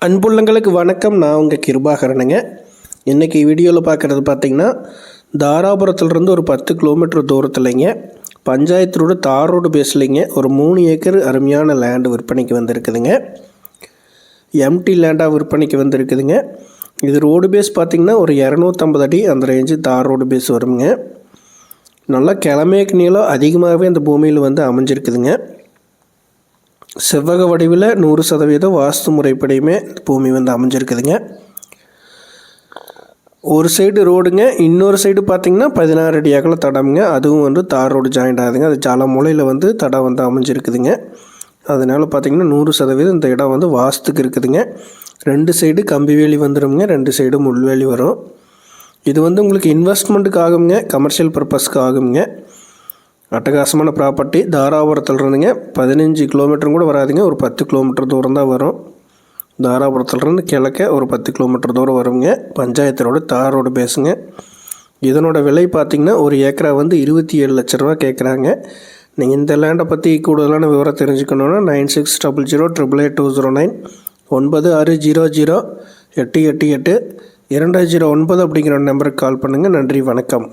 அன்புள்ளங்களுக்கு வணக்கம். நான் உங்கள் கிருபாகரனுங்க. இன்றைக்கி வீடியோவில் பார்க்குறது பார்த்திங்கன்னா, தாராபுரத்துலேருந்து ஒரு 10 கிலோமீட்டர் தூரத்துலைங்க, பஞ்சாயத்து ரோடு தார் ரோடு பேஸ்லைங்க ஒரு 3 ஏக்கர் அருமையான லேண்டு விற்பனைக்கு வந்திருக்குதுங்க. எம்டி லேண்டாக விற்பனைக்கு வந்திருக்குதுங்க. இது ரோடு பேஸ் பார்த்திங்கன்னா ஒரு 250 அடி அந்த ரேஞ்சு தார் ரோடு பேஸ் வருங்க. நல்லா கிழமைக்கு நீளம் அதிகமாகவே அந்த பூமியில் வந்து அமைஞ்சிருக்குதுங்க. செவ்வக வடிவில் 100% வாஸ்து முறைப்படியுமே பூமி வந்து அமைஞ்சிருக்குதுங்க. ஒரு சைடு ரோடுங்க, இன்னொரு சைடு பார்த்திங்கன்னா 16 அடி அகல தடம்ங்க. அதுவும் வந்து தார் ரோடு ஜாயிண்ட் ஆகுதுங்க. அது ஜால மூலையில் வந்து தடம் வந்து அமைஞ்சிருக்குதுங்க. அதனால் பார்த்திங்கன்னா 100% இந்த இடம் வந்து வாஸ்துக்கு இருக்குதுங்க. 2 சைடு கம்பி வேலி வந்துடுங்க, 2 சைடு முள்வேலி வரும். இது வந்து உங்களுக்கு இன்வெஸ்ட்மெண்ட்டுக்கு ஆகுங்க, கமர்ஷியல் பர்பஸ்க்கு ஆகுங்க. அட்டகாசமான ப்ராப்பர்ட்டி. தாராபுரத்தில் இருந்துங்க 15 கிலோமீட்டரும் கூட வராதுங்க, ஒரு 10 கிலோமீட்டர் தூரம் தான் வரும். தாராபுரத்துலேருந்து கிழக்க ஒரு 10 கிலோமீட்டர் தூரம் வருங்க. பஞ்சாயத்து ரோடு தார் ரோடு பேசுங்க. இதனோட விலை பார்த்திங்கன்னா ஒரு ஏக்கரா வந்து 27 லட்ச ரூபா கேட்குறாங்க. நீங்கள் இந்த லேண்டை பற்றி கூடுதலான விவரம் தெரிஞ்சுக்கணுன்னா 9600888209 9600888209 அப்படிங்கிற நம்பருக்கு கால் பண்ணுங்கள். நன்றி, வணக்கம்.